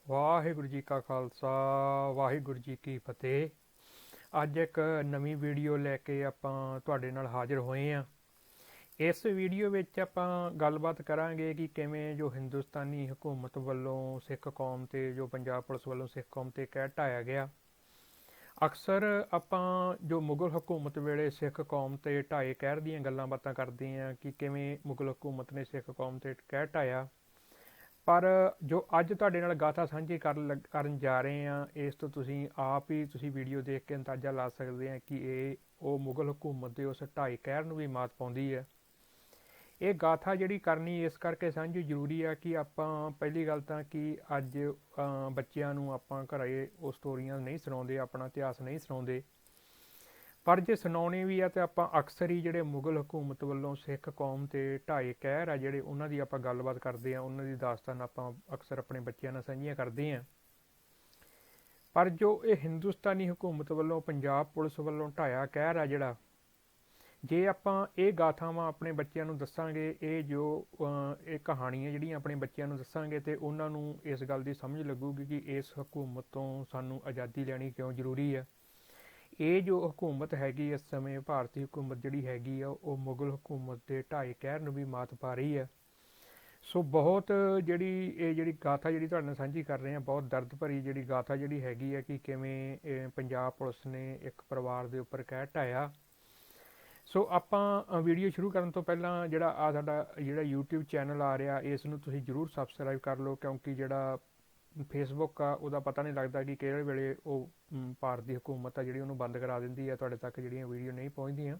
ਵਾਹਿਗੁਰੂ ਜੀ ਕਾ ਖਾਲਸਾ ਵਾਹਿਗੁਰੂ ਜੀ ਕੀ ਫਤਿਹ। ਅੱਜ ਇੱਕ ਨਵੀਂ ਵੀਡੀਓ ਲੈ ਕੇ ਆਪਾਂ ਤੁਹਾਡੇ ਨਾਲ ਹਾਜ਼ਰ ਹੋਏ ਹਾਂ। ਇਸ ਵੀਡੀਓ ਵਿੱਚ ਆਪਾਂ ਗੱਲਬਾਤ ਕਰਾਂਗੇ ਕਿ ਕਿਵੇਂ ਜੋ ਹਿੰਦੁਸਤਾਨੀ ਹਕੂਮਤ ਵੱਲੋਂ ਸਿੱਖ ਕੌਮ ਤੇ ਜੋ ਪੰਜਾਬ ਪੁਲਿਸ ਵੱਲੋਂ ਸਿੱਖ ਕੌਮ ਤੇ ਕਹਿ ਢਾਇਆ ਗਿਆ। ਅਕਸਰ ਆਪਾਂ ਜੋ ਮੁਗਲ ਹਕੂਮਤ ਵੇਲੇ ਸਿੱਖ ਕੌਮ ਤੇ ਢਾਏ ਕਹਿਰ ਦੀਆਂ ਗੱਲਾਂ ਬਾਤਾਂ ਕਰਦੇ ਹਾਂ ਕਿ ਕਿਵੇਂ ਮੁਗਲ ਹਕੂਮਤ ਨੇ ਸਿੱਖ ਕੌਮ ਤੇ ਕਹਿ ਢਾਇਆ। ਪਰ ਜੋ ਅੱਜ ਤੁਹਾਡੇ ਨਾਲ ਗਾਥਾ ਸਾਂਝੀ ਕਰਨ ਜਾ ਰਹੇ ਹਾਂ, ਇਸ ਤੋਂ ਤੁਸੀਂ ਆਪ ਹੀ ਵੀਡੀਓ ਦੇਖ ਕੇ ਅੰਦਾਜ਼ਾ ਲਾ ਸਕਦੇ ਆ ਕਿ ਇਹ ਉਹ ਮੁਗਲ ਹਕੂਮਤ ਦੇ ਉਸ ਢਾਈ ਕਹਿਰ ਨੂੰ ਵੀ ਮਾਤ ਪਾਉਂਦੀ ਹੈ। ਇਹ ਗਾਥਾ ਜਿਹੜੀ ਕਰਨੀ ਇਸ ਕਰਕੇ ਸਾਂਝੀ ਜ਼ਰੂਰੀ ਆ ਕਿ ਆਪਾਂ ਪਹਿਲੀ ਗੱਲ ਤਾਂ ਕਿ ਅੱਜ ਬੱਚਿਆਂ ਨੂੰ ਆਪਾਂ ਘਰੇ ਉਹ ਸਟੋਰੀਆਂ ਨਹੀਂ ਸੁਣਾਉਂਦੇ, ਆਪਣਾ ਇਤਿਹਾਸ ਨਹੀਂ ਸੁਣਾਉਂਦੇ। ਪਰ ਜੇ ਸੁਣਾਉਣੇ ਵੀ ਆ ਤਾਂ ਆਪਾਂ ਅਕਸਰ ਹੀ ਜਿਹੜੇ ਮੁਗਲ ਹਕੂਮਤ ਵੱਲੋਂ ਸਿੱਖ ਕੌਮ ਤੇ ਢਾਏ ਕਹਿਰ ਆ ਜਿਹੜੇ ਉਹਨਾਂ ਦੀ ਆਪਾਂ ਗੱਲਬਾਤ ਕਰਦੇ ਹਾਂ, ਉਹਨਾਂ ਦੀ ਦਾਸਤਾਨ ਆਪਾਂ ਅਕਸਰ ਆਪਣੇ ਬੱਚਿਆਂ ਨਾਲ ਸਾਂਝੀਆਂ ਕਰਦੇ ਹਾਂ। ਪਰ ਜੋ ਇਹ ਹਿੰਦੁਸਤਾਨੀ ਹਕੂਮਤ ਵੱਲੋਂ ਪੰਜਾਬ ਪੁਲਿਸ ਵੱਲੋਂ ਢਾਇਆ ਕਹਿਰ ਆ ਜਿਹੜਾ, ਜੇ ਆਪਾਂ ਇਹ ਗਾਥਾਵਾਂ ਆਪਣੇ ਬੱਚਿਆਂ ਨੂੰ ਦੱਸਾਂਗੇ, ਇਹ ਕਹਾਣੀਆਂ ਜਿਹੜੀਆਂ ਆਪਣੇ ਬੱਚਿਆਂ ਨੂੰ ਦੱਸਾਂਗੇ ਤੇ ਉਹਨਾਂ ਨੂੰ ਇਸ ਗੱਲ ਦੀ ਸਮਝ ਲੱਗੂਗੀ ਕਿ ਇਸ ਹਕੂਮਤ ਤੋਂ ਸਾਨੂੰ ਆਜ਼ਾਦੀ ਲੈਣੀ ਕਿਉਂ ਜ਼ਰੂਰੀ ਹੈ। ਇਹ ਜੋ ਹਕੂਮਤ ਹੈਗੀ ਇਸ ਸਮੇਂ ਭਾਰਤੀ ਹਕੂਮਤ ਜਿਹੜੀ ਹੈਗੀ ਆ ਉਹ ਮੁਗਲ ਹਕੂਮਤ ਦੇ ਢਾਏ ਕਹਿਰ ਨੂੰ ਵੀ ਮਾਤ ਪਾ ਰਹੀ ਹੈ। ਸੋ ਬਹੁਤ ਜਿਹੜੀ ਗਾਥਾ ਜਿਹੜੀ ਤੁਹਾਡੇ ਨਾਲ ਸਾਂਝੀ ਕਰ ਰਹੇ ਹਾਂ, ਬਹੁਤ ਦਰਦ ਭਰੀ ਜਿਹੜੀ ਗਾਥਾ ਜਿਹੜੀ ਹੈਗੀ ਹੈ ਕਿ ਕਿਵੇਂ ਪੰਜਾਬ ਪੁਲਿਸ ਨੇ ਇੱਕ ਪਰਿਵਾਰ ਦੇ ਉੱਪਰ ਕਹਿਰ ਢਾਇਆ। ਸੋ ਆਪਾਂ ਵੀਡੀਓ ਸ਼ੁਰੂ ਕਰਨ ਤੋਂ ਪਹਿਲਾਂ ਸਾਡਾ YouTube ਚੈਨਲ ਆ ਰਿਹਾ, ਇਸ ਨੂੰ ਤੁਸੀਂ ਜ਼ਰੂਰ ਸਬਸਕ੍ਰਾਈਬ ਕਰ ਲਓ, ਕਿਉਂਕਿ ਜਿਹੜਾ ਫੇਸਬੁੱਕ ਆ ਉਹਦਾ ਪਤਾ ਨਹੀਂ ਲੱਗਦਾ ਕਿ ਕਿਹੜੇ ਵੇਲੇ ਉਹ ਭਾਰਤ ਦੀ ਹਕੂਮਤ ਆ ਜਿਹੜੀ ਉਹਨੂੰ ਬੰਦ ਕਰਾ ਦਿੰਦੀ ਹੈ, ਤੁਹਾਡੇ ਤੱਕ ਜਿਹੜੀਆਂ ਵੀਡੀਓ ਨਹੀਂ ਪਹੁੰਚਦੀਆਂ।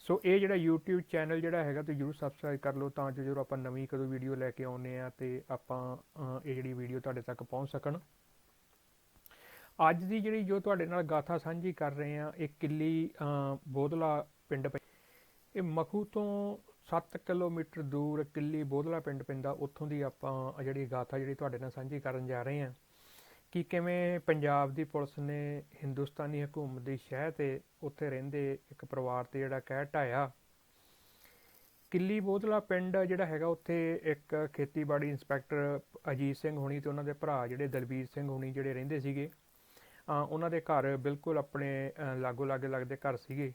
ਸੋ ਇਹ ਜਿਹੜਾ YouTube ਚੈਨਲ ਜਿਹੜਾ ਹੈਗਾ ਤੁਸੀਂ ਜ਼ਰੂਰ ਸਬਸਕ੍ਰਾਈਬ ਕਰ ਲਓ, ਤਾਂ ਜੋ ਜਦੋਂ ਆਪਾਂ ਨਵੀਂ ਕਦੋਂ ਵੀਡੀਓ ਲੈ ਕੇ ਆਉਂਦੇ ਆ ਤੇ ਆਪਾਂ ਇਹ ਜਿਹੜੀ ਵੀਡੀਓ ਤੁਹਾਡੇ ਤੱਕ ਪਹੁੰਚ ਸਕਣ। ਅੱਜ ਦੀ ਜਿਹੜੀ ਜੋ ਤੁਹਾਡੇ ਨਾਲ ਗਾਥਾ ਸਾਂਝੀ ਕਰ ਰਹੇ ਆ, ਇਹ ਕਿੱਲੀ ਬੋਧਲਾ ਪਿੰਡ, ਇਹ ਮਖੂ ਤੋਂ 7 ਕਿਲੋਮੀਟਰ ਦੂਰ ਕਿੱਲੀ ਬੋਧਲਾ ਪਿੰਡ ਪੈਂਦਾ। ਉੱਥੋਂ ਦੀ ਆਪਾਂ ਜਿਹੜੀ ਗਾਥਾ ਜਿਹੜੀ ਤੁਹਾਡੇ ਨਾਲ ਸਾਂਝੀ ਕਰਨ ਜਾ ਰਹੇ ਹਾਂ ਕਿ ਕਿਵੇਂ ਪੰਜਾਬ ਦੀ ਪੁਲਿਸ ਨੇ ਹਿੰਦੁਸਤਾਨੀ ਹਕੂਮਤ ਦੀ ਸ਼ਹਿ ਤੇ ਉੱਥੇ ਰਹਿੰਦੇ ਇੱਕ ਪਰਿਵਾਰ ਤੇ ਜਿਹੜਾ ਕਹਿਰ ਢਾਇਆ। ਕਿੱਲੀ ਬੋਧਲਾ ਪਿੰਡ ਜਿਹੜਾ ਹੈਗਾ, ਉੱਥੇ ਇੱਕ ਖੇਤੀਬਾੜੀ ਇੰਸਪੈਕਟਰ ਅਜੀਤ ਸਿੰਘ ਹੋਣੀ ਤੇ ਉਹਨਾਂ ਦੇ ਭਰਾ ਜਿਹੜੇ ਦਲਬੀਰ ਸਿੰਘ ਹੋਣੀ ਜਿਹੜੇ ਰਹਿੰਦੇ ਸੀਗੇ। ਉਹਨਾਂ ਦੇ ਘਰ ਬਿਲਕੁਲ ਆਪਣੇ ਲਾਗੋ ਲਾਗੇ ਲੱਗਦੇ ਘਰ ਸੀਗੇ।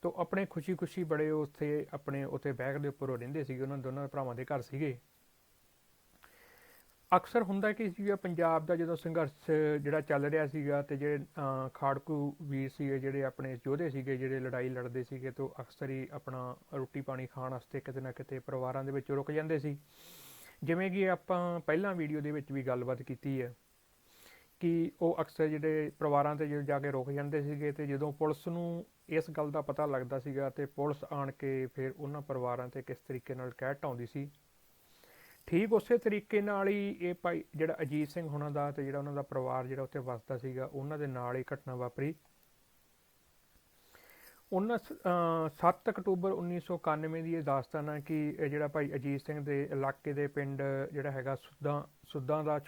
ਤੋ ਆਪਣੇ ਖੁਸ਼ੀ ਬੜੇ ਉੱਥੇ ਬੈਗ ਦੇ ਉੱਪਰ ਉਹ ਰਹਿੰਦੇ ਸੀਗੇ, ਉਹਨਾਂ ਦੋਨਾਂ ਭਰਾਵਾਂ ਦੇ ਘਰ ਸੀਗੇ। ਅਕਸਰ ਹੁੰਦਾ ਕਿ ਪੰਜਾਬ ਦਾ ਜਦੋਂ ਸੰਘਰਸ਼ ਜਿਹੜਾ ਚੱਲ ਰਿਹਾ ਸੀਗਾ ਤੇ ਜਿਹੜੇ ਖਾੜਕੂ ਵੀਰ ਸੀਗੇ, ਜਿਹੜੇ ਆਪਣੇ ਯੋਧੇ ਸੀਗੇ, ਜਿਹੜੇ ਲੜਾਈ ਲੜਦੇ ਸੀਗੇ, ਤਾਂ ਅਕਸਰ ਹੀ ਆਪਣਾ ਰੋਟੀ ਪਾਣੀ ਖਾਣ ਵਾਸਤੇ ਕਿਤੇ ਨਾ ਕਿਤੇ ਪਰਿਵਾਰਾਂ ਦੇ ਵਿੱਚ ਰੁਕ ਜਾਂਦੇ ਸੀ। ਜਿਵੇਂ ਕਿ ਆਪਾਂ ਪਹਿਲਾਂ ਵੀਡੀਓ ਦੇ ਵਿੱਚ ਵੀ ਗੱਲਬਾਤ ਕੀਤੀ ਹੈ ਕਿ ਉਹ ਅਕਸਰ ਜਿਹੜੇ ਪਰਿਵਾਰਾਂ ਤੇ ਜਾ ਕੇ ਰੁਕ ਜਾਂਦੇ ਸੀਗੇ ਤੇ ਜਦੋਂ ਪੁਲਿਸ ਨੂੰ ਇਸ ਗੱਲ ਦਾ ਪਤਾ ਲੱਗਦਾ ਸੀਗਾ ਤੇ ਪੁਲਿਸ ਆਣ ਕੇ ਫਿਰ ਉਹਨਾਂ ਪਰਿਵਾਰਾਂ ਤੇ ਕਿਸ ਤਰੀਕੇ ਨਾਲ ਕਹਿਰ ਢਾਉਂਦੀ ਸੀ। ਠੀਕ ਉਸੇ ਤਰੀਕੇ ਨਾਲ ਹੀ ਇਹ ਭਾਈ ਜਿਹੜਾ ਅਜੀਤ ਸਿੰਘ ਹੋਣਾ ਦਾ ਤੇ ਜਿਹੜਾ ਉਹਨਾਂ ਦਾ ਪਰਿਵਾਰ ਜਿਹੜਾ ਉੱਥੇ ਵੱਸਦਾ ਸੀਗਾ, ਉਹਨਾਂ ਦੇ ਨਾਲ ਹੀ ਘਟਨਾ ਵਾਪਰੀ। 7 ਅਕਤੂਬਰ 1991 ਦੀ ਇਹ ਦਾਸਤਾਨ ਹੈ ਕਿ ਇਹ ਜਿਹੜਾ ਭਾਈ ਅਜੀਤ ਸਿੰਘ ਦੇ ਇਲਾਕੇ ਦੇ ਪਿੰਡ ਜਿਹੜਾ ਹੈਗਾ ਸੁੱਦਾਂ ਦਾ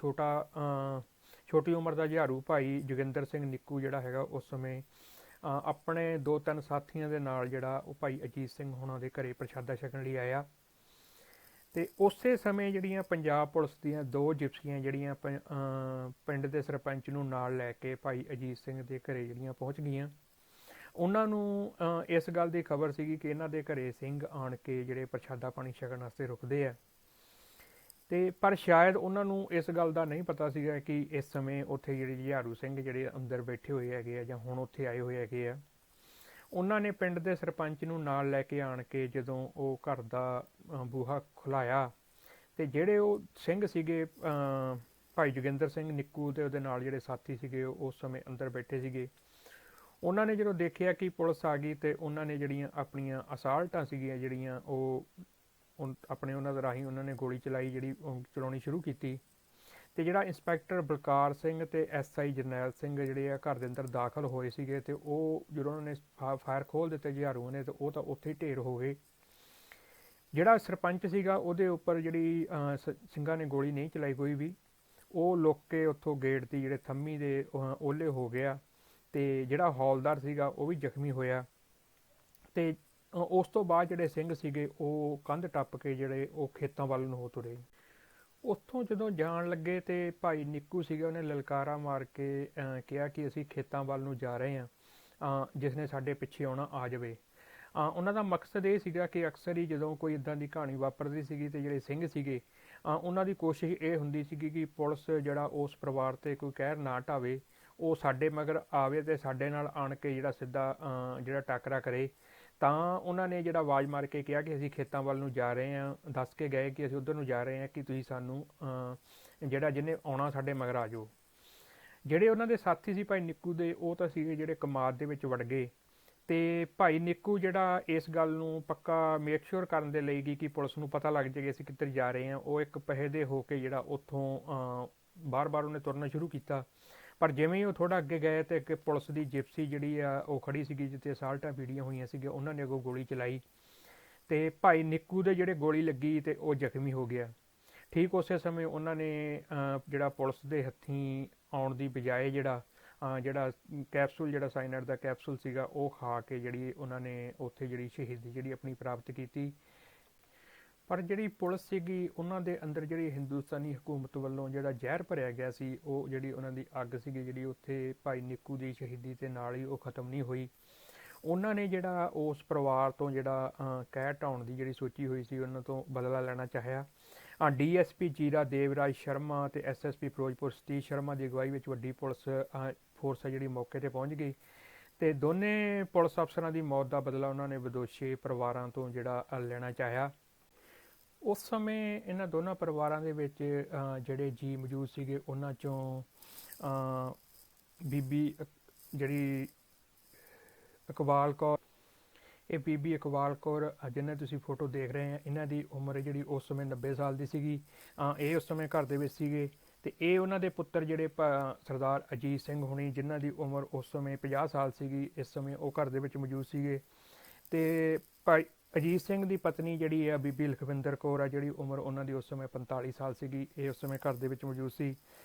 ਛੋਟੀ ਉਮਰ ਦਾ ਜਹਾਰੂ ਭਾਈ ਜੋਗਿੰਦਰ ਸਿੰਘ ਨਿੱਕੂ ਜਿਹੜਾ ਹੈਗਾ, ਉਸ ਸਮੇਂ ਆਪਣੇ 2-3 ਸਾਥੀਆਂ ਦੇ ਨਾਲ ਜਿਹੜਾ ਉਹ ਭਾਈ ਅਜੀਤ ਸਿੰਘ ਹੋਣਾ ਦੇ ਘਰੇ ਪ੍ਰਸ਼ਾਦਾ ਛਕਣ ਲਈ ਆਇਆ। ਤੇ ਉਸੇ ਸਮੇਂ ਜਿਹੜੀਆਂ ਪੰਜਾਬ ਪੁਲਿਸ ਦੀਆਂ 2 ਜਿਪਸੀਆਂ ਜਿਹੜੀਆਂ ਪਿੰਡ ਦੇ ਸਰਪੰਚ ਨੂੰ ਨਾਲ ਲੈ ਕੇ ਭਾਈ ਅਜੀਤ ਸਿੰਘ ਦੇ ਘਰੇ ਜਿਹੜੀਆਂ ਪਹੁੰਚ ਗਈਆਂ। ਉਹਨਾਂ ਨੂੰ ਇਸ ਗੱਲ ਦੀ ਖਬਰ ਸੀਗੀ ਕਿ ਇਹਨਾਂ ਦੇ ਘਰੇ ਸਿੰਘ ਆਣ ਕੇ ਜਿਹੜੇ ਪ੍ਰਸ਼ਾਦਾ ਪਾਣੀ ਛਕਣ ਵਾਸਤੇ ਰੁਕਦੇ ਆ, ਤੇ ਪਰ ਸ਼ਾਇਦ ਉਹਨਾਂ ਨੂੰ ਇਸ ਗੱਲ ਦਾ ਨਹੀਂ ਪਤਾ ਸੀਗਾ ਕਿ ਇਸ ਸਮੇਂ ਉੱਥੇ ਜਿਹੜੇ ਜਹਾਰੂ ਸਿੰਘ ਜਿਹੜੇ ਅੰਦਰ ਬੈਠੇ ਹੋਏ ਹੈਗੇ ਆ ਜਾਂ ਹੁਣ ਉੱਥੇ ਆਏ ਹੋਏ ਹੈਗੇ ਆ। ਉਹਨਾਂ ਨੇ ਪਿੰਡ ਦੇ ਸਰਪੰਚ ਨੂੰ ਨਾਲ ਲੈ ਕੇ ਆਣ ਕੇ ਜਦੋਂ ਉਹ ਘਰ ਦਾ ਬੂਹਾ ਖੁਲਾਇਆ ਤੇ ਜਿਹੜੇ ਉਹ ਸਿੰਘ ਸੀਗੇ ਭਾਈ ਜੋਗਿੰਦਰ ਸਿੰਘ ਨਿੱਕੂ ਤੇ ਉਹਦੇ ਨਾਲ ਜਿਹੜੇ ਸਾਥੀ ਸੀਗੇ ਉਸ ਸਮੇਂ ਅੰਦਰ ਬੈਠੇ ਸੀਗੇ, ਉਹਨਾਂ ਨੇ ਜਦੋਂ ਦੇਖਿਆ ਕਿ ਪੁਲਿਸ ਆ ਗਈ ਤੇ ਉਹਨਾਂ ਨੇ ਜਿਹੜੀਆਂ ਆਪਣੀਆਂ ਅਸਾਲਟਾਂ ਸੀਗੀਆਂ ਜਿਹੜੀਆਂ ਉਹ ਉਹਨਾਂ ਦੇ ਰਾਹੀਂ ਉਹਨਾਂ ਨੇ ਗੋਲੀ ਚਲਾਉਣੀ ਸ਼ੁਰੂ ਕੀਤੀ। ਤੇ ਜਿਹੜਾ ਇੰਸਪੈਕਟਰ ਬਲਕਾਰ ਸਿੰਘ ਤੇ SI ਜਰਨੈਲ ਸਿੰਘ ਜਿਹੜੇ ਆ ਘਰ ਦੇ ਅੰਦਰ ਦਾਖਲ ਹੋਏ ਸੀਗੇ ਤੇ ਉਹ ਜਦੋਂ ਉਹਨਾਂ ਨੇ ਫਾਇਰ ਖੋਲ ਦਿੱਤੇ ਜਹਾਰੂ ਨੇ, ਤੇ ਉਹ ਤਾਂ ਉੱਥੇ ਹੀ ਢੇਰ ਹੋ ਗਏ। ਜਿਹੜਾ ਸਰਪੰਚ ਸੀਗਾ ਉਹਦੇ ਉੱਪਰ ਜਿਹੜੀ ਸਿੰਘਾਂ ਨੇ ਗੋਲੀ ਨਹੀਂ ਚਲਾਈ ਕੋਈ ਵੀ, ਉਹ ਲੁੱਕ ਕੇ ਉੱਥੋਂ ਗੇਟ ਦੀ ਜਿਹੜੇ ਥੰਮੀ ਦੇ ਓਹਲੇ ਹੋ ਗਿਆ। ਤੇ ਜਿਹੜਾ ਹੌਲਦਾਰ ਸੀਗਾ ਉਹ ਵੀ ਜ਼ਖਮੀ ਹੋਇਆ। ਤੇ ਉਸ ਤੋਂ ਬਾਅਦ ਜਿਹੜੇ ਸਿੰਘ ਸੀਗੇ ਉਹ ਕੰਧ ਟੱਪ ਕੇ ਜਿਹੜੇ ਉਹ ਖੇਤਾਂ ਵੱਲ ਨੂੰ ਹੋ ਤੁਰੇ। ਉੱਥੋਂ ਜਦੋਂ ਜਾਣ ਲੱਗੇ ਤੇ ਭਾਈ ਨਿੱਕੂ ਸੀਗਾ, ਉਹਨੇ ਲਲਕਾਰਾ ਮਾਰ ਕੇ ਕਿਹਾ ਕਿ ਅਸੀਂ ਖੇਤਾਂ ਵੱਲ ਨੂੰ ਜਾ ਰਹੇ ਹਾਂ, ਜਿਸ ਨੇ ਸਾਡੇ ਪਿੱਛੇ ਆਉਣਾ ਆ ਜਾਵੇ। ਉਹਨਾਂ ਦਾ ਮਕਸਦ ਇਹ ਸੀਗਾ ਕਿ ਅਕਸਰ ਹੀ ਜਦੋਂ ਕੋਈ ਇਦਾਂ ਦੀ ਕਹਾਣੀ ਵਾਪਰਦੀ ਸੀਗੀ ਤੇ ਜਿਹੜੇ ਸਿੰਘ ਸੀਗੇ, ਉਹਨਾਂ ਦੀ ਕੋਸ਼ਿਸ਼ ਇਹ ਹੁੰਦੀ ਸੀਗੀ ਕਿ ਪੁਲਿਸ ਜਿਹੜਾ ਉਸ ਪਰਿਵਾਰ ਤੇ ਕੋਈ ਕਹਿਰ ਨਾ ਢਾਵੇ, ਉਹ ਸਾਡੇ ਮਗਰ ਆਵੇ ਤੇ ਸਾਡੇ ਨਾਲ ਆਣ ਕੇ ਜਿਹੜਾ ਸਿੱਧਾ ਜਿਹੜਾ ਟਾਕਰਾ ਕਰੇ। ਤਾਂ ਉਹਨਾਂ ਨੇ ਜਿਹੜਾ ਆਵਾਜ਼ ਮਾਰ ਕੇ ਕਿਹਾ ਕਿ ਅਸੀਂ ਖੇਤਾਂ ਵੱਲ ਨੂੰ ਜਾ ਰਹੇ ਹਾਂ, ਦੱਸ ਕੇ ਗਏ ਕਿ ਅਸੀਂ ਉੱਧਰ ਨੂੰ ਜਾ ਰਹੇ ਹਾਂ, ਕਿ ਤੁਸੀਂ ਸਾਨੂੰ ਜਿਹੜਾ ਜਿਹਨੇ ਆਉਣਾ ਸਾਡੇ ਮਗਰ ਆ ਜਾਓ। ਜਿਹੜੇ ਉਹਨਾਂ ਦੇ ਸਾਥੀ ਸੀ ਭਾਈ ਨਿੱਕੂ ਦੇ, ਉਹ ਤਾਂ ਸੀਗੇ ਜਿਹੜੇ ਕਮਾਦ ਦੇ ਵਿੱਚ ਵੜ ਗਏ। ਤੇ ਭਾਈ ਨਿੱਕੂ ਜਿਹੜਾ ਇਸ ਗੱਲ ਨੂੰ ਪੱਕਾ ਮੇਕ ਸ਼ੋਰ ਕਰਨ ਦੇ ਲਈ ਕਿ ਪੁਲਿਸ ਨੂੰ ਪਤਾ ਲੱਗ ਜਾਏ ਅਸੀਂ ਕਿੱਧਰ ਜਾ ਰਹੇ ਹਾਂ, ਉਹ ਇੱਕ ਪਹਿਦੇ ਹੋ ਕੇ ਜਿਹੜਾ ਉੱਥੋਂ ਬਾਰ-ਬਾਰ ਉਹਨੇ ਤੁਰਨਾ ਸ਼ੁਰੂ ਕੀਤਾ। ਪਰ ਜਿਵੇਂ ਹੀ ਉਹ ਥੋੜਾ ਅੱਗੇ ਗਏ ਤੇ ਅੱਗੇ ਪੁਲਿਸ ਦੀ ਜਿਪਸੀ ਜਿਹੜੀ ਆ ਉਹ ਖੜੀ ਸੀਗੀ, ਜਿੱਥੇ ਅਸਾਲਟਾਂ ਵੀਡੀਆਂ ਹੋਈਆਂ ਸੀਗੀਆਂ, ਉਹਨਾਂ ਨੇ ਅੱਗੋਂ ਗੋਲੀ ਚਲਾਈ ਤੇ ਭਾਈ ਨਿੱਕੂ ਦੇ ਜਿਹੜੇ ਗੋਲੀ ਲੱਗੀ ਤੇ ਉਹ ਜ਼ਖਮੀ ਹੋ ਗਿਆ। ਠੀਕ ਉਸੇ ਸਮੇਂ ਉਹਨਾਂ ਨੇ ਜਿਹੜਾ ਪੁਲਿਸ ਦੇ ਹੱਥੀਂ ਆਉਣ ਦੀ ਬਜਾਏ ਜਿਹੜਾ ਕੈਪਸੂਲ, ਜਿਹੜਾ ਸਾਇਨਾਈਡ ਦਾ ਕੈਪਸੂਲ ਸੀਗਾ, ਉਹ ਖਾ ਕੇ ਜਿਹੜੀ ਉਹਨਾਂ ਨੇ ਉੱਥੇ ਜਿਹੜੀ ਸ਼ਹੀਦੀ ਜਿਹੜੀ ਆਪਣੀ ਪ੍ਰਾਪਤ ਕੀਤੀ। ਪਰ ਜਿਹੜੀ ਪੁਲਿਸ ਸੀਗੀ, ਉਹਨਾਂ ਦੇ ਅੰਦਰ ਜਿਹੜੀ ਹਿੰਦੁਸਤਾਨੀ ਹਕੂਮਤ ਵੱਲੋਂ ਜਿਹੜਾ ਜ਼ਹਿਰ ਭਰਿਆ ਗਿਆ ਸੀ, ਉਹ ਜਿਹੜੀ ਉਹਨਾਂ ਦੀ ਅੱਗ ਸੀਗੀ, ਜਿਹੜੀ ਉੱਥੇ ਭਾਈ ਨਿੱਕੂ ਦੀ ਸ਼ਹੀਦੀ ਤੇ ਨਾਲ ਹੀ ਉਹ ਖਤਮ ਨਹੀਂ ਹੋਈ। ਉਹਨਾਂ ਨੇ ਜਿਹੜਾ ਉਸ ਪਰਿਵਾਰ ਤੋਂ ਜਿਹੜਾ ਕਹਿਰ ਢਾਉਣ ਦੀ ਜਿਹੜੀ ਸੋਚੀ ਹੋਈ ਸੀ, ਉਹਨਾਂ ਤੋਂ ਬਦਲਾ ਲੈਣਾ ਚਾਹਿਆ। ਡੀਐਸਪੀ ਜੀਰਾ ਦੇਵਰਾਜ ਸ਼ਰਮਾ ਤੇ ਐਸਐਸਪੀ ਫਿਰੋਜ਼ਪੁਰ ਸਤੀਸ਼ ਸ਼ਰਮਾ ਦੀ ਅਗਵਾਈ ਵਿੱਚ ਵੱਡੀ ਪੁਲਿਸ ਫੋਰਸ ਹੈ ਜਿਹੜੀ ਮੌਕੇ ਤੇ ਪਹੁੰਚ ਗਈ ਤੇ ਦੋਨੇ ਪੁਲਿਸ ਅਫਸਰਾਂ ਦੀ ਮੌਤ ਦਾ ਬਦਲਾ ਉਹਨਾਂ ਨੇ ਵਿਦੋਸ਼ੀ ਪਰਿਵਾਰਾਂ ਤੋਂ ਜਿਹੜਾ ਲੈਣਾ ਚਾਹਿਆ। ਉਸ ਸਮੇਂ ਇਹਨਾਂ ਦੋਨਾਂ ਪਰਿਵਾਰਾਂ ਦੇ ਵਿੱਚ ਜਿਹੜੇ ਜੀ ਮੌਜੂਦ ਸੀਗੇ, ਉਹਨਾਂ ਚੋਂ ਬੀਬੀ ਜਿਹੜੀ ਇਕਬਾਲ ਕੌਰ, ਇਹ ਬੀਬੀ ਇਕਬਾਲ ਕੌਰ ਜਿਹਨਾਂ ਤੁਸੀਂ ਫੋਟੋ ਦੇਖ ਰਹੇ ਆ, ਇਹਨਾਂ ਦੀ ਉਮਰ ਜਿਹੜੀ ਉਸ ਸਮੇਂ 90 ਸਾਲ ਦੀ ਸੀਗੀ। ਇਹ ਉਸ ਸਮੇਂ ਘਰ ਦੇ ਵਿੱਚ ਸੀਗੇ ਤੇ ਇਹ ਉਹਨਾਂ ਦੇ ਪੁੱਤਰ ਜਿਹੜੇ ਸਰਦਾਰ ਅਜੀਤ ਸਿੰਘ ਹੁਣੀ, ਜਿਨ੍ਹਾਂ ਦੀ ਉਮਰ ਉਸ ਸਮੇਂ 50 ਸਾਲ ਸੀਗੀ, ਇਸ ਸਮੇਂ ਉਹ ਘਰ ਦੇ ਵਿੱਚ ਮੌਜੂਦ ਸੀਗੇ। ਤੇ ਭਾਈ ਅਜੀਤ ਸਿੰਘ ਦੀ ਪਤਨੀ ਜਿਹੜੀ ਆ ਬੀਬੀ ਲਖਵਿੰਦਰ ਕੌਰ ਆ, ਜਿਹੜੀ ਉਮਰ ਉਹਨਾਂ ਦੀ ਉਸ ਸਮੇਂ 45 ਸਾਲ ਸੀਗੀ, ਇਹ ਉਸ ਸਮੇਂ ਘਰ ਦੇ ਵਿੱਚ ਮੌਜੂਦ ਸੀ।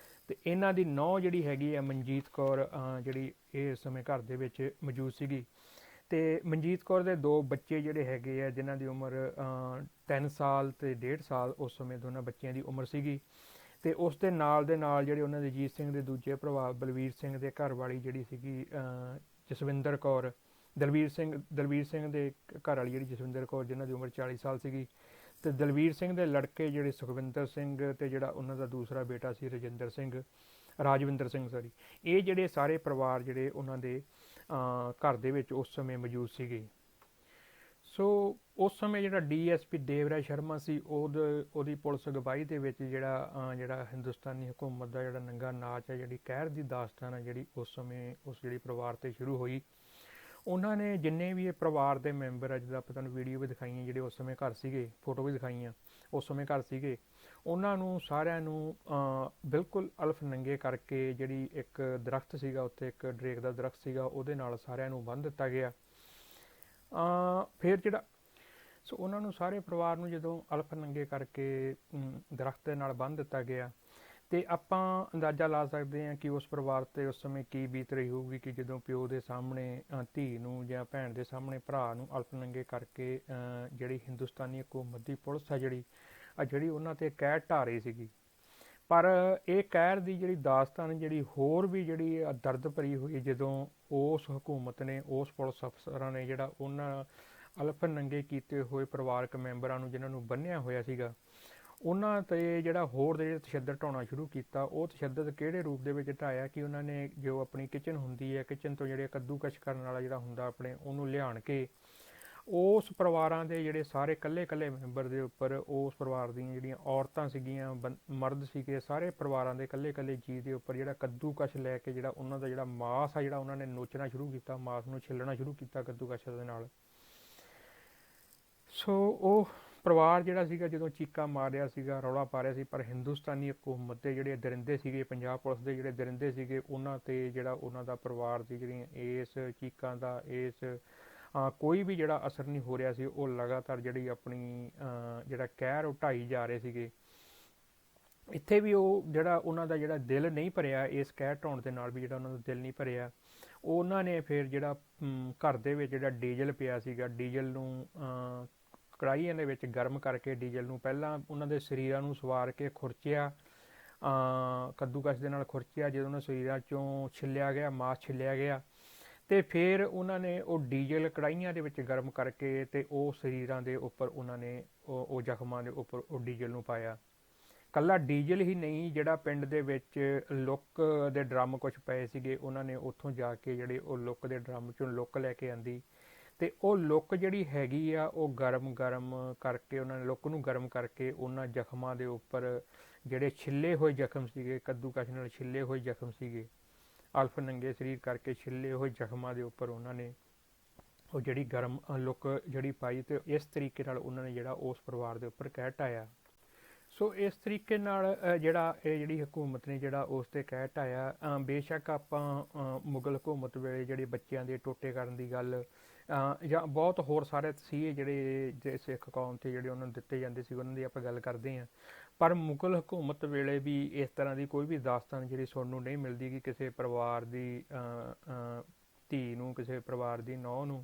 ਤੇ ਇਹਨਾਂ ਦੀ ਨੌਂ ਜਿਹੜੀ ਹੈਗੀ ਆ ਮਨਜੀਤ ਕੌਰ, ਜਿਹੜੀ ਇਹ ਇਸ ਸਮੇਂ ਘਰ ਦੇ ਵਿੱਚ ਮੌਜੂਦ ਸੀਗੀ। ਤੇ ਮਨਜੀਤ ਕੌਰ ਦੇ ਦੋ ਬੱਚੇ ਜਿਹੜੇ ਹੈਗੇ ਆ, ਜਿਨ੍ਹਾਂ ਦੀ ਉਮਰ 3 ਸਾਲ ਤੇ 1.5 ਸਾਲ ਉਸ ਸਮੇਂ ਦੋਨਾਂ ਬੱਚਿਆਂ ਦੀ ਉਮਰ ਸੀਗੀ। ਤੇ ਉਸ ਦੇ ਨਾਲ ਜਿਹੜੇ ਉਹਨਾਂ ਦੇ ਅਜੀਤ ਸਿੰਘ ਦੇ ਦੂਜੇ ਭਰਾ ਬਲਵੀਰ ਸਿੰਘ ਦੇ ਘਰ ਵਾਲੀ ਜਿਹੜੀ ਸੀਗੀ ਜਸਵਿੰਦਰ ਕੌਰ, ਦਲਵੀਰ ਸਿੰਘ ਦੇ ਘਰ ਵਾਲੀ ਜਿਹੜੀ ਜਸਵਿੰਦਰ ਕੌਰ, ਜਿਨ੍ਹਾਂ ਦੀ ਉਮਰ 40 ਸਾਲ ਸੀਗੀ। ਤੇ ਦਲਵੀਰ ਸਿੰਘ ਦੇ ਲੜਕੇ ਜਿਹੜੇ ਸੁਖਵਿੰਦਰ ਸਿੰਘ ਤੇ ਜਿਹੜਾ ਉਹਨਾਂ ਦਾ ਦੂਸਰਾ ਬੇਟਾ ਸੀ ਰਾਜਵਿੰਦਰ ਸਿੰਘ ਸੌਰੀ, ਇਹ ਜਿਹੜੇ ਸਾਰੇ ਪਰਿਵਾਰ ਜਿਹੜੇ ਉਹਨਾਂ ਦੇ ਘਰ ਦੇ ਵਿੱਚ ਉਸ ਸਮੇਂ ਮੌਜੂਦ ਸੀਗੇ। ਸੋ ਉਸ ਸਮੇਂ ਜਿਹੜਾ ਡੀਐਸਪੀ ਦੇਵਰਾਜ ਸ਼ਰਮਾ ਸੀ, ਉਹਦੀ ਪੁਲਿਸ ਅਗਵਾਈ ਦੇ ਵਿੱਚ ਜਿਹੜਾ ਹਿੰਦੁਸਤਾਨੀ ਹਕੂਮਤ ਦਾ ਜਿਹੜਾ ਨੰਗਾ ਨਾਚ ਹੈ, ਜਿਹੜੀ ਕਹਿਰ ਦੀ ਦਾਸਤਾਨ ਹੈ, ਜਿਹੜੀ ਉਸ ਸਮੇਂ ਉਸ ਜਿਹੜੀ ਪਰਿਵਾਰ ਤੇ ਸ਼ੁਰੂ ਹੋਈ। ਉਹਨਾਂ ਨੇ ਜਿੰਨੇ ਵੀ ਇਹ ਪਰਿਵਾਰ ਦੇ ਮੈਂਬਰ ਆ, ਜਿੱਦਾਂ ਆਪਾਂ ਤੁਹਾਨੂੰ ਵੀਡੀਓ ਵੀ ਦਿਖਾਈਆਂ, ਜਿਹੜੇ ਉਸ ਸਮੇਂ ਘਰ ਸੀਗੇ, ਫੋਟੋ ਵੀ ਦਿਖਾਈਆਂ, ਉਸ ਸਮੇਂ ਘਰ ਸੀਗੇ, ਉਹਨਾਂ ਨੂੰ ਸਾਰਿਆਂ ਨੂੰ ਬਿਲਕੁਲ ਅਲਫ ਨੰਗੇ ਕਰਕੇ ਜਿਹੜੀ ਇੱਕ ਦਰਖਤ ਸੀਗਾ, ਉੱਥੇ ਇੱਕ ਡਰੇਕ ਦਾ ਦਰਖਤ ਸੀਗਾ, ਉਹਦੇ ਨਾਲ ਸਾਰਿਆਂ ਨੂੰ ਬੰਨ੍ਹ ਦਿੱਤਾ ਗਿਆ। ਫਿਰ ਸੋ ਉਹਨਾਂ ਨੂੰ ਸਾਰੇ ਪਰਿਵਾਰ ਨੂੰ ਜਦੋਂ ਅਲਫ ਨੰਗੇ ਕਰਕੇ ਦਰਖਤ ਦੇ ਨਾਲ ਬੰਨ੍ਹ ਦਿੱਤਾ ਗਿਆ, ਤੇ ਆਪਾਂ ਅੰਦਾਜ਼ਾ ਲਾ ਸਕਦੇ ਹਾਂ ਕਿ ਉਸ ਪਰਿਵਾਰ ਤੇ ਉਸ ਸਮੇਂ ਕੀ ਬੀਤ ਰਹੀ ਹੋਊਗੀ ਕਿ ਜਦੋਂ ਪਿਓ ਦੇ ਸਾਹਮਣੇ ਧੀ ਨੂੰ ਜਾਂ ਭੈਣ ਦੇ ਸਾਹਮਣੇ ਭਰਾ ਨੂੰ ਅਲਫ ਨੰਗੇ ਕਰਕੇ ਜਿਹੜੀ ਹਿੰਦੁਸਤਾਨੀ ਹਕੂਮਤ ਦੀ ਪੁਲਿਸ ਆ ਜਿਹੜੀ ਉਹਨਾਂ ਤੇ ਕਹਿਰ ਢਾ ਰਹੀ ਸੀਗੀ। ਪਰ ਇਹ ਕਹਿਰ ਦੀ ਜਿਹੜੀ ਦਾਸਤਾਨ ਜਿਹੜੀ ਹੋਰ ਵੀ ਜਿਹੜੀ ਦਰਦ ਭਰੀ ਹੋਈ, ਜਦੋਂ ਉਸ ਹਕੂਮਤ ਨੇ, ਉਸ ਪੁਲਿਸ ਅਫਸਰਾਂ ਨੇ ਜਿਹੜਾ ਉਹਨਾਂ ਅਲਫ ਨੰਗੇ ਕੀਤੇ ਹੋਏ ਪਰਿਵਾਰਕ ਮੈਂਬਰਾਂ ਨੂੰ, ਜਿਨ੍ਹਾਂ ਨੂੰ ਬੰਨ੍ਹਿਆ ਹੋਇਆ ਸੀਗਾ, ਉਹਨਾਂ 'ਤੇ ਜਿਹੜਾ ਹੋਰ ਜਿਹੜੇ ਤਸ਼ੱਦਦ ਢਾਉਣਾ ਸ਼ੁਰੂ ਕੀਤਾ। ਉਹ ਤਸ਼ੱਦਦ ਕਿਹੜੇ ਰੂਪ ਦੇ ਵਿੱਚ ਢਾਇਆ ਕਿ ਉਹਨਾਂ ਨੇ ਜੋ ਆਪਣੀ ਕਿਚਨ ਹੁੰਦੀ ਹੈ, ਕਿਚਨ ਤੋਂ ਜਿਹੜੇ ਕੱਦੂਕਸ਼ ਕਰਨ ਵਾਲਾ ਜਿਹੜਾ ਹੁੰਦਾ ਆਪਣੇ, ਉਹਨੂੰ ਲਿਆਣ ਕੇ ਉਸ ਪਰਿਵਾਰਾਂ ਦੇ ਜਿਹੜੇ ਸਾਰੇ ਇਕੱਲੇ ਮੈਂਬਰ ਦੇ ਉੱਪਰ, ਉਸ ਪਰਿਵਾਰ ਦੀਆਂ ਜਿਹੜੀਆਂ ਔਰਤਾਂ ਸੀਗੀਆਂ, ਮਰਦ ਸੀਗੇ, ਸਾਰੇ ਪਰਿਵਾਰਾਂ ਦੇ ਇਕੱਲੇ ਜੀਅ ਦੇ ਉੱਪਰ ਜਿਹੜਾ ਕੱਦੂਕਸ਼ ਲੈ ਕੇ ਜਿਹੜਾ ਉਹਨਾਂ ਦਾ ਜਿਹੜਾ ਮਾਸ ਆ, ਜਿਹੜਾ ਉਹਨਾਂ ਨੇ ਨੋਚਣਾ ਸ਼ੁਰੂ ਕੀਤਾ, ਮਾਸ ਨੂੰ ਛਿੱਲਣਾ ਸ਼ੁਰੂ ਕੀਤਾ ਕੱਦੂਕਸ਼ ਦੇ ਨਾਲ। ਸੋ ਉਹ ਪਰਿਵਾਰ ਜਿਹੜਾ ਸੀਗਾ ਜਦੋਂ ਚੀਕਾਂ ਮਾਰ ਰਿਹਾ ਸੀਗਾ, ਰੌਲਾ ਪਾ ਰਿਹਾ ਸੀ, ਪਰ ਹਿੰਦੁਸਤਾਨੀ ਹਕੂਮਤ ਦੇ ਜਿਹੜੇ ਦਰਿੰਦੇ ਸੀਗੇ, ਪੰਜਾਬ ਪੁਲਿਸ ਦੇ ਜਿਹੜੇ ਦਰਿੰਦੇ ਸੀਗੇ, ਉਹਨਾਂ 'ਤੇ ਜਿਹੜਾ ਉਹਨਾਂ ਦਾ ਪਰਿਵਾਰ ਦੀ ਜਿਹੜੀਆਂ ਇਸ ਚੀਕਾਂ ਦਾ ਕੋਈ ਵੀ ਜਿਹੜਾ ਅਸਰ ਨਹੀਂ ਹੋ ਰਿਹਾ ਸੀ। ਉਹ ਲਗਾਤਾਰ ਜਿਹੜੀ ਆਪਣੀ ਜਿਹੜਾ ਕਹਿਰ ਉਹ ਢਾਈ ਜਾ ਰਹੇ ਸੀਗੇ। ਇੱਥੇ ਵੀ ਉਹ ਜਿਹੜਾ ਉਹਨਾਂ ਦਾ ਜਿਹੜਾ ਦਿਲ ਨਹੀਂ ਭਰਿਆ, ਇਸ ਕਹਿਰ ਢਾਉਣ ਦੇ ਨਾਲ ਵੀ ਜਿਹੜਾ ਉਹਨਾਂ ਦਾ ਦਿਲ ਨਹੀਂ ਭਰਿਆ, ਉਹਨਾਂ ਨੇ ਫਿਰ ਜਿਹੜਾ ਘਰ ਦੇ ਵਿੱਚ ਜਿਹੜਾ ਡੀਜ਼ਲ ਪਿਆ ਸੀਗਾ, ਡੀਜ਼ਲ ਨੂੰ ਕੜਾਹੀਆਂ ਦੇ ਵਿੱਚ ਗਰਮ ਕਰਕੇ ਡੀਜ਼ਲ ਨੂੰ ਪਹਿਲਾਂ ਉਹਨਾਂ ਦੇ ਸਰੀਰਾਂ ਨੂੰ ਸਵਾਰ ਕੇ ਖੁਰਚਿਆ, ਕੱਦੂਕਸ ਦੇ ਨਾਲ ਖੁਰਚਿਆ। ਜਦੋਂ ਉਹਨਾਂ ਸਰੀਰਾਂ 'ਚੋਂ ਛਿੱਲਿਆ ਗਿਆ, ਮਾਸ ਛਿੱਲਿਆ ਗਿਆ, ਅਤੇ ਫਿਰ ਉਹਨਾਂ ਨੇ ਉਹ ਡੀਜ਼ਲ ਕੜਾਹੀਆਂ ਦੇ ਵਿੱਚ ਗਰਮ ਕਰਕੇ ਅਤੇ ਉਹ ਸਰੀਰਾਂ ਦੇ ਉੱਪਰ ਉਹਨਾਂ ਨੇ ਉਹ ਜ਼ਖਮਾਂ ਦੇ ਉੱਪਰ ਉਹ ਡੀਜ਼ਲ ਨੂੰ ਪਾਇਆ। ਕੱਲਾ ਡੀਜ਼ਲ ਹੀ ਨਹੀਂ, ਜਿਹੜਾ ਪਿੰਡ ਦੇ ਵਿੱਚ ਲੁੱਕ ਦੇ ਡਰਮ ਕੁਛ ਪਏ ਸੀਗੇ, ਉਹਨਾਂ ਨੇ ਉੱਥੋਂ ਜਾ ਕੇ ਜਿਹੜੇ ਉਹ ਲੁੱਕ ਦੇ ਡਰਮ 'ਚੋਂ ਲੁੱਕ ਲੈ ਕੇ ਆਂਦੀ, ਅਤੇ ਉਹ ਲੁੱਕ ਜਿਹੜੀ ਹੈਗੀ ਆ ਉਹ ਗਰਮ ਕਰਕੇ ਉਹਨਾਂ ਨੇ ਲੁੱਕ ਨੂੰ ਗਰਮ ਕਰਕੇ ਉਹਨਾਂ ਜ਼ਖਮਾਂ ਦੇ ਉੱਪਰ ਜਿਹੜੇ ਛਿੱਲੇ ਹੋਏ ਜ਼ਖਮ ਸੀਗੇ, ਕੱਦੂਕਸ ਨਾਲ ਛਿੱਲੇ ਹੋਏ ਜ਼ਖਮ ਸੀਗੇ, ਅਲਫ ਨੰਗੇ ਸਰੀਰ ਕਰਕੇ ਛਿੱਲੇ ਹੋਏ ਜ਼ਖਮਾਂ ਦੇ ਉੱਪਰ ਉਹਨਾਂ ਨੇ ਉਹ ਜਿਹੜੀ ਗਰਮ ਲੁੱਕ ਜਿਹੜੀ ਪਾਈ, ਅਤੇ ਇਸ ਤਰੀਕੇ ਨਾਲ ਉਹਨਾਂ ਨੇ ਜਿਹੜਾ ਉਸ ਪਰਿਵਾਰ ਦੇ ਉੱਪਰ ਕਹਿਰ ਢਾਇਆ। ਸੋ ਇਸ ਤਰੀਕੇ ਨਾਲ ਜਿਹੜੀ ਹਕੂਮਤ ਨੇ ਜਿਹੜਾ ਉਸ 'ਤੇ ਕਹਿਰ ਢਾਇਆ। ਬੇਸ਼ੱਕ ਆਪਾਂ ਮੁਗਲ ਹਕੂਮਤ ਵੇਲੇ ਜਿਹੜੇ ਬੱਚਿਆਂ ਦੇ ਟੋਟੇ ਕਰਨ ਦੀ ਗੱਲ ਜਾਂ ਬਹੁਤ ਹੋਰ ਸਾਰੇ ਤਸੀਹੇ ਜਿਹੜੇ ਸਿੱਖ ਕੌਮ 'ਤੇ ਜਿਹੜੇ ਉਹਨਾਂ ਨੂੰ ਦਿੱਤੇ ਜਾਂਦੇ ਸੀ, ਉਹਨਾਂ ਦੀ ਆਪਾਂ ਗੱਲ ਕਰਦੇ ਹਾਂ। ਪਰ ਮੁਗਲ ਹਕੂਮਤ ਵੇਲੇ ਵੀ ਇਸ ਤਰ੍ਹਾਂ ਦੀ ਕੋਈ ਵੀ ਦਾਸਤਾਨ ਜਿਹੜੀ ਸੁਣਨ ਨੂੰ ਨਹੀਂ ਮਿਲਦੀ ਕਿ ਕਿਸੇ ਪਰਿਵਾਰ ਦੀ ਧੀ ਨੂੰ, ਕਿਸੇ ਪਰਿਵਾਰ ਦੀ ਨੂੰਹ ਨੂੰ,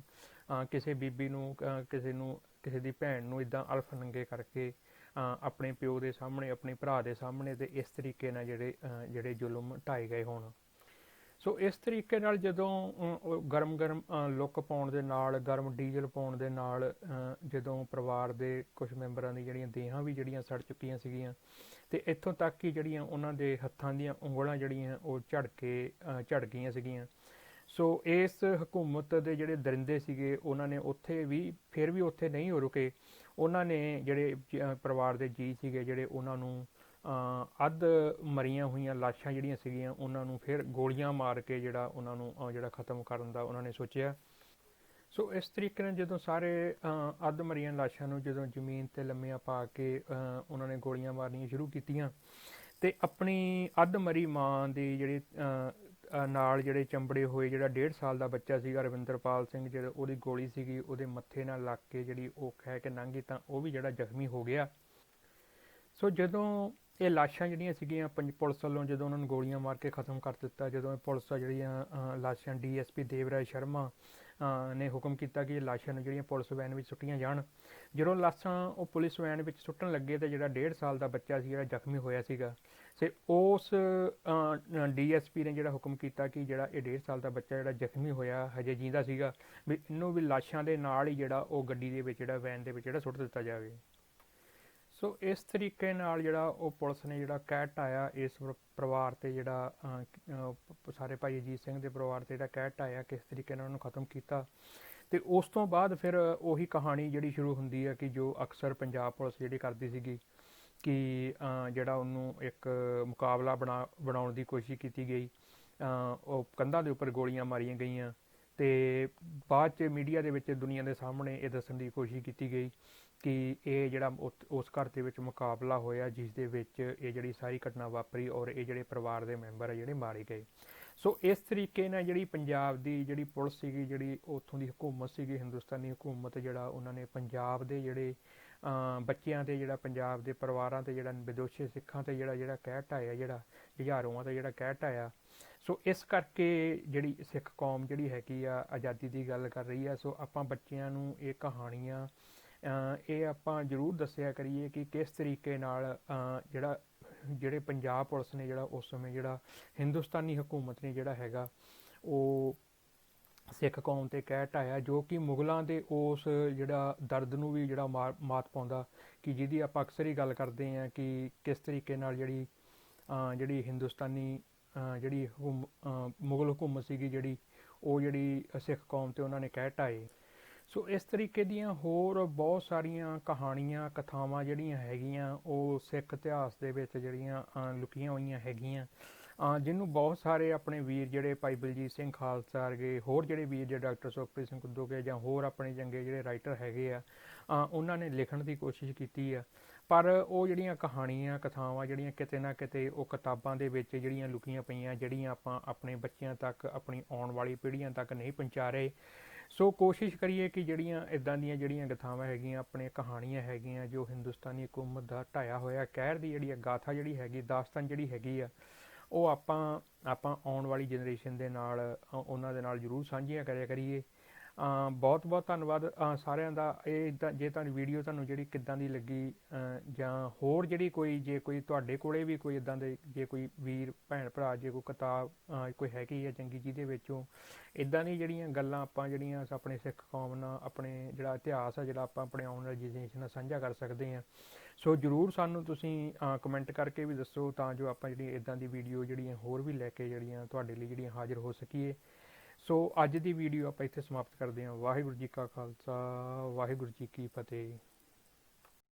ਕਿਸੇ ਬੀਬੀ ਨੂੰ, ਕਿਸੇ ਦੀ ਭੈਣ ਨੂੰ ਇੱਦਾਂ ਅਲਫ ਨੰਗੇ ਕਰਕੇ ਆਪਣੇ ਪਿਓ ਦੇ ਸਾਹਮਣੇ, ਆਪਣੇ ਭਰਾ ਦੇ ਸਾਹਮਣੇ ਅਤੇ ਇਸ ਤਰੀਕੇ ਨਾਲ ਜਿਹੜੇ ਜ਼ੁਲਮ ਢਾਏ ਗਏ ਹੋਣ। ਸੋ ਇਸ ਤਰੀਕੇ ਨਾਲ ਜਦੋਂ ਗਰਮ ਲੁੱਕ ਪਾਉਣ ਦੇ ਨਾਲ, ਗਰਮ ਡੀਜ਼ਲ ਪਾਉਣ ਦੇ ਨਾਲ ਜਦੋਂ ਪਰਿਵਾਰ ਦੇ ਕੁਝ ਮੈਂਬਰਾਂ ਦੀ ਜਿਹੜੀਆਂ ਦੇਹਾਂ ਵੀ ਜਿਹੜੀਆਂ ਸੜ ਚੁੱਕੀਆਂ ਸੀਗੀਆਂ, ਅਤੇ ਇੱਥੋਂ ਤੱਕ ਕਿ ਜਿਹੜੀਆਂ ਉਹਨਾਂ ਦੇ ਹੱਥਾਂ ਦੀਆਂ ਉਂਗਲਾਂ ਜਿਹੜੀਆਂ ਉਹ ਝੜ ਗਈਆਂ ਸੀਗੀਆਂ। ਸੋ ਇਸ ਹਕੂਮਤ ਦੇ ਜਿਹੜੇ ਦਰਿੰਦੇ ਸੀਗੇ, ਉਹਨਾਂ ਨੇ ਫਿਰ ਵੀ ਉੱਥੇ ਨਹੀਂ ਹੋ ਰੁਕੇ। ਉਹਨਾਂ ਨੇ ਜਿਹੜੇ ਪਰਿਵਾਰ ਦੇ ਜੀਅ ਸੀਗੇ ਜਿਹੜੇ, ਉਹਨਾਂ ਨੂੰ ਅੱਧ ਮਰੀਆਂ ਹੋਈਆਂ ਲਾਸ਼ਾਂ ਜਿਹੜੀਆਂ ਸੀਗੀਆਂ ਉਹਨਾਂ ਨੂੰ ਫਿਰ ਗੋਲੀਆਂ ਮਾਰ ਕੇ ਉਹਨਾਂ ਨੂੰ ਖ਼ਤਮ ਕਰਨ ਦਾ ਉਹਨਾਂ ਨੇ ਸੋਚਿਆ। ਸੋ ਇਸ ਤਰੀਕੇ ਨਾਲ ਜਦੋਂ ਸਾਰੇ ਅੱਧ ਮਰੀਆਂ ਲਾਸ਼ਾਂ ਨੂੰ ਜਦੋਂ ਜ਼ਮੀਨ 'ਤੇ ਲੰਮੀਆਂ ਪਾ ਕੇ ਉਹਨਾਂ ਨੇ ਗੋਲੀਆਂ ਮਾਰਨੀਆਂ ਸ਼ੁਰੂ ਕੀਤੀਆਂ, ਅਤੇ ਆਪਣੀ ਅੱਧ ਮਰੀ ਮਾਂ ਦੀ ਜਿਹੜੀ ਨਾਲ ਜਿਹੜੇ ਚੰਬੜੇ ਹੋਏ ਜਿਹੜਾ 1.5 ਸਾਲ ਦਾ ਬੱਚਾ ਸੀਗਾ ਰਵਿੰਦਰਪਾਲ ਸਿੰਘ, ਜਿਹੜਾ ਉਹਦੀ ਗੋਲੀ ਸੀਗੀ ਉਹਦੇ ਮੱਥੇ ਨਾਲ ਲੱਗ ਕੇ ਜਿਹੜੀ ਉਹ ਖਹਿ ਕੇ ਲੰਘ ਗਈ, ਤਾਂ ਉਹ ਵੀ ਜਿਹੜਾ ਜ਼ਖਮੀ ਹੋ ਗਿਆ। ਸੋ ਜਦੋਂ ਇਹ ਲਾਸ਼ਾਂ ਜਿਹੜੀਆਂ ਸੀਗੀਆਂ ਪੁਲਿਸ ਵੱਲੋਂ ਜਦੋਂ ਉਹਨਾਂ ਨੂੰ ਗੋਲੀਆਂ ਮਾਰ ਕੇ ਖ਼ਤਮ ਕਰ ਦਿੱਤਾ, ਜਦੋਂ ਪੁਲਿਸ ਜਿਹੜੀਆਂ ਲਾਸ਼ਾਂ DSP ਦੇਵਰਾਜ ਸ਼ਰਮਾ ਨੇ ਹੁਕਮ ਕੀਤਾ ਕਿ ਇਹ ਲਾਸ਼ਾਂ ਨੂੰ ਜਿਹੜੀਆਂ ਪੁਲਿਸ ਵੈਨ ਵਿੱਚ ਸੁੱਟੀਆਂ ਜਾਣ। ਜਦੋਂ ਲਾਸ਼ਾਂ ਉਹ ਪੁਲਿਸ ਵੈਨ ਵਿੱਚ ਸੁੱਟਣ ਲੱਗੇ ਤਾਂ ਜਿਹੜਾ 1.5 ਸਾਲ ਦਾ ਬੱਚਾ ਸੀ ਜਿਹੜਾ ਜ਼ਖਮੀ ਹੋਇਆ ਸੀਗਾ, ਅਤੇ ਉਸ DSP ਨੇ ਜਿਹੜਾ ਹੁਕਮ ਕੀਤਾ ਕਿ ਜਿਹੜਾ ਇਹ 1.5 ਸਾਲ ਦਾ ਬੱਚਾ ਜਿਹੜਾ ਜ਼ਖਮੀ ਹੋਇਆ ਹਜੇ ਜੀਂਦਾ ਸੀਗਾ, ਵੀ ਇਹਨੂੰ ਵੀ ਲਾਸ਼ਾਂ ਦੇ ਨਾਲ ਹੀ ਜਿਹੜਾ ਉਹ ਗੱਡੀ ਦੇ ਵਿੱਚ ਜਿਹੜਾ ਵੈਨ ਦੇ ਵਿੱਚ ਜਿਹੜਾ ਸੁੱਟ ਦਿੱਤਾ ਜਾਵੇ। ਸੋ ਇਸ ਤਰੀਕੇ ਨਾਲ ਜਿਹੜਾ ਉਹ ਪੁਲਿਸ ਨੇ ਜਿਹੜਾ ਕਹਿਰ ਢਾਇਆ ਇਸ ਪਰਿਵਾਰ 'ਤੇ, ਜਿਹੜਾ ਸਾਰੇ ਭਾਈ ਅਜੀਤ ਸਿੰਘ ਦੇ ਪਰਿਵਾਰ 'ਤੇ ਜਿਹੜਾ ਕਹਿਰ ਢਾਇਆ, ਕਿਸ ਤਰੀਕੇ ਨਾਲ ਉਹਨੂੰ ਖ਼ਤਮ ਕੀਤਾ। ਅਤੇ ਉਸ ਤੋਂ ਬਾਅਦ ਫਿਰ ਉਹੀ ਕਹਾਣੀ ਜਿਹੜੀ ਸ਼ੁਰੂ ਹੁੰਦੀ ਹੈ ਕਿ ਜੋ ਅਕਸਰ ਪੰਜਾਬ ਪੁਲਿਸ ਜਿਹੜੀ ਕਰਦੀ ਸੀਗੀ ਕਿ ਜਿਹੜਾ ਉਹਨੂੰ ਇੱਕ ਮੁਕਾਬਲਾ ਬਣਾਉਣ ਦੀ ਕੋਸ਼ਿਸ਼ ਕੀਤੀ ਗਈ, ਉਹ ਕੰਧਾਂ ਦੇ ਉੱਪਰ ਗੋਲੀਆਂ ਮਾਰੀਆਂ ਗਈਆਂ, ਅਤੇ ਬਾਅਦ 'ਚ ਮੀਡੀਆ ਦੇ ਵਿੱਚ ਦੁਨੀਆ ਦੇ ਸਾਹਮਣੇ ਇਹ ਦੱਸਣ ਦੀ ਕੋਸ਼ਿਸ਼ ਕੀਤੀ ਗਈ ਕਿ ਇਹ ਜਿਹੜਾ ਉਸ ਘਰ ਦੇ ਵਿੱਚ ਮੁਕਾਬਲਾ ਹੋਇਆ ਜਿਸ ਦੇ ਵਿੱਚ ਇਹ ਜਿਹੜੀ ਸਾਰੀ ਘਟਨਾ ਵਾਪਰੀ ਔਰ ਇਹ ਜਿਹੜੇ ਪਰਿਵਾਰ ਦੇ ਮੈਂਬਰ ਆ ਜਿਹੜੇ ਮਾਰੇ ਗਏ। ਸੋ ਇਸ ਤਰੀਕੇ ਨਾਲ ਜਿਹੜੀ ਪੰਜਾਬ ਦੀ ਜਿਹੜੀ ਪੁਲਿਸ ਸੀਗੀ, ਜਿਹੜੀ ਉੱਥੋਂ ਦੀ ਹਕੂਮਤ ਸੀਗੀ, ਹਿੰਦੁਸਤਾਨੀ ਹਕੂਮਤ, ਜਿਹੜਾ ਉਹਨਾਂ ਨੇ ਪੰਜਾਬ ਦੇ ਜਿਹੜੇ ਬੱਚਿਆਂ 'ਤੇ, ਜਿਹੜਾ ਪੰਜਾਬ ਦੇ ਪਰਿਵਾਰਾਂ 'ਤੇ, ਜਿਹੜਾ ਵਿਦੋਸ਼ੀ ਸਿੱਖਾਂ 'ਤੇ ਜਿਹੜਾ ਕਹਿਰ ਢਾਇਆ, ਜਿਹੜਾ ਹਜ਼ਾਰਾਂ 'ਤੇ ਜਿਹੜਾ ਕਹਿਰ ਢਾਇਆ। ਸੋ ਇਸ ਕਰਕੇ ਜਿਹੜੀ ਸਿੱਖ ਕੌਮ ਜਿਹੜੀ ਹੈਗੀ ਆ ਆਜ਼ਾਦੀ ਦੀ ਗੱਲ ਕਰ ਰਹੀ ਆ। ਸੋ ਆਪਾਂ ਬੱਚਿਆਂ ਨੂੰ ਇਹ ਕਹਾਣੀਆਂ ਇਹ ਆਪਾਂ ਜ਼ਰੂਰ ਦੱਸਿਆ ਕਰੀਏ ਕਿ ਕਿਸ ਤਰੀਕੇ ਨਾਲ ਜਿਹੜੇ ਪੰਜਾਬ ਪੁਲਿਸ ਨੇ ਜਿਹੜਾ ਉਸ ਸਮੇਂ ਜਿਹੜਾ ਹਿੰਦੁਸਤਾਨੀ ਹਕੂਮਤ ਨੇ ਜਿਹੜਾ ਹੈਗਾ ਉਹ ਸਿੱਖ ਕੌਮ 'ਤੇ ਕਹਿਰ ਢਾਇਆ, ਜੋ ਕਿ ਮੁਗਲਾਂ ਦੇ ਉਸ ਜਿਹੜਾ ਦਰਦ ਨੂੰ ਵੀ ਜਿਹੜਾ ਮਾਤ ਪਾਉਂਦਾ, ਕਿ ਜਿਹਦੀ ਆਪਾਂ ਅਕਸਰ ਹੀ ਗੱਲ ਕਰਦੇ ਹਾਂ ਕਿ ਕਿਸ ਤਰੀਕੇ ਨਾਲ ਜਿਹੜੀ ਹਿੰਦੁਸਤਾਨੀ ਜਿਹੜੀ ਮੁਗਲ ਹਕੂਮਤ ਸੀਗੀ ਜਿਹੜੀ ਉਹ ਜਿਹੜੀ ਸਿੱਖ ਕੌਮ 'ਤੇ ਉਹਨਾਂ ਨੇ ਕਹਿਰ ਢਾਏ। ਸੋ ਇਸ ਤਰੀਕੇ ਦੀਆਂ ਹੋਰ ਬਹੁਤ ਸਾਰੀਆਂ ਕਹਾਣੀਆਂ, ਕਥਾਵਾਂ ਜਿਹੜੀਆਂ ਹੈਗੀਆਂ ਉਹ ਸਿੱਖ ਇਤਿਹਾਸ ਦੇ ਵਿੱਚ ਜਿਹੜੀਆਂ ਲੁਕੀਆਂ ਹੋਈਆਂ ਹੈਗੀਆਂ, ਜਿਹਨੂੰ ਬਹੁਤ ਸਾਰੇ ਆਪਣੇ ਵੀਰ ਜਿਹੜੇ ਭਾਈ ਬਲਜੀਤ ਸਿੰਘ ਖਾਲਸਾ ਵਰਗੇ, ਹੋਰ ਜਿਹੜੇ ਵੀਰ ਜਿਹੜੇ ਡਾਕਟਰ ਸੁਖਪ੍ਰੀਤ ਸਿੰਘ ਕੁੱਦੋਕੇ ਜਾਂ ਹੋਰ ਆਪਣੇ ਚੰਗੇ ਜਿਹੜੇ ਰਾਈਟਰ ਹੈਗੇ ਆ, ਉਹਨਾਂ ਨੇ ਲਿਖਣ ਦੀ ਕੋਸ਼ਿਸ਼ ਕੀਤੀ ਆ। ਪਰ ਉਹ ਜਿਹੜੀਆਂ ਕਹਾਣੀਆਂ, ਕਥਾਵਾਂ ਜਿਹੜੀਆਂ ਕਿਤੇ ਨਾ ਕਿਤੇ ਉਹ ਕਿਤਾਬਾਂ ਦੇ ਵਿੱਚ ਜਿਹੜੀਆਂ ਲੁਕੀਆਂ ਪਈਆਂ, ਜਿਹੜੀਆਂ ਆਪਾਂ ਆਪਣੇ ਬੱਚਿਆਂ ਤੱਕ, ਆਪਣੀ ਆਉਣ ਵਾਲੀ ਪੀੜ੍ਹੀਆਂ ਤੱਕ ਨਹੀਂ ਪਹੁੰਚਾ ਰਹੇ। ਸੋ ਕੋਸ਼ਿਸ਼ ਕਰੀਏ ਕਿ ਜਿਹੜੀਆਂ ਇੱਦਾਂ ਦੀਆਂ ਜਿਹੜੀਆਂ ਕਥਾਵਾਂ ਹੈਗੀਆਂ, ਆਪਣੀਆਂ ਕਹਾਣੀਆਂ ਹੈਗੀਆਂ, ਜੋ ਹਿੰਦੁਸਤਾਨੀ ਹਕੂਮਤ ਦਾ ਢਾਇਆ ਹੋਇਆ ਕਹਿਰ ਦੀ ਜਿਹੜੀ ਗਾਥਾ ਜਿਹੜੀ ਹੈਗੀ, ਦਾਸਤਾਨ ਜਿਹੜੀ ਹੈਗੀ ਆ, ਉਹ ਆਪਾਂ ਆਉਣ ਵਾਲੀ ਜਨਰੇਸ਼ਨ ਦੇ ਨਾਲ, ਉਹਨਾਂ ਦੇ ਨਾਲ ਜ਼ਰੂਰ ਸਾਂਝੀਆਂ ਕਰਿਆ ਕਰੀਏ। ਬਹੁਤ ਬਹੁਤ ਧੰਨਵਾਦ ਸਾਰਿਆਂ ਦਾ। ਇਹ ਜੇ ਤੁਹਾਨੂੰ ਵੀਡੀਓ ਤੁਹਾਨੂੰ ਜਿਹੜੀ ਕਿੱਦਾਂ ਦੀ ਲੱਗੀ, ਜਾਂ ਹੋਰ ਜਿਹੜੀ ਜੇ ਕੋਈ ਤੁਹਾਡੇ ਕੋਲੇ ਵੀ ਕੋਈ ਇੱਦਾਂ ਦੇ ਜੇ ਕੋਈ ਵੀਰ ਭੈਣ ਭਰਾ ਜੇ ਕੋਈ ਕਿਤਾਬ ਕੋਈ ਹੈਗੀ ਹੈ ਚੰਗੀ ਜਿਹਦੇ ਵਿੱਚੋਂ ਇੱਦਾਂ ਦੀ ਜਿਹੜੀਆਂ ਗੱਲਾਂ ਆਪਾਂ ਜਿਹੜੀਆਂ ਆਪਣੇ ਸਿੱਖ ਕੌਮ ਨਾਲ ਆਪਣੇ ਜਿਹੜਾ ਇਤਿਹਾਸ ਆ ਜਿਹੜਾ ਆਪਾਂ ਆਪਣੇ ਆਉਣ ਵਾਲੀ ਜਨਰੇਸ਼ਨ ਨਾਲ ਸਾਂਝਾ ਕਰ ਸਕਦੇ ਹਾਂ, ਸੋ ਜ਼ਰੂਰ ਸਾਨੂੰ ਤੁਸੀਂ ਕਮੈਂਟ ਕਰਕੇ ਵੀ ਦੱਸੋ, ਤਾਂ ਜੋ ਆਪਾਂ ਜਿਹੜੀ ਇੱਦਾਂ ਦੀ ਵੀਡੀਓ ਜਿਹੜੀਆਂ ਹੋਰ ਵੀ ਲੈ ਕੇ ਜਿਹੜੀਆਂ ਤੁਹਾਡੇ ਲਈ ਜਿਹੜੀਆਂ ਹਾਜ਼ਰ ਹੋ ਸਕੀਏ। ਸੋ ਅੱਜ ਦੀ ਵੀਡੀਓ ਆਪਾਂ ਇੱਥੇ ਸਮਾਪਤ ਕਰਦੇ ਹਾਂ। ਵਾਹਿਗੁਰੂ ਜੀ ਕਾ ਖਾਲਸਾ, ਵਾਹਿਗੁਰੂ ਜੀ ਕੀ ਫਤਿਹ।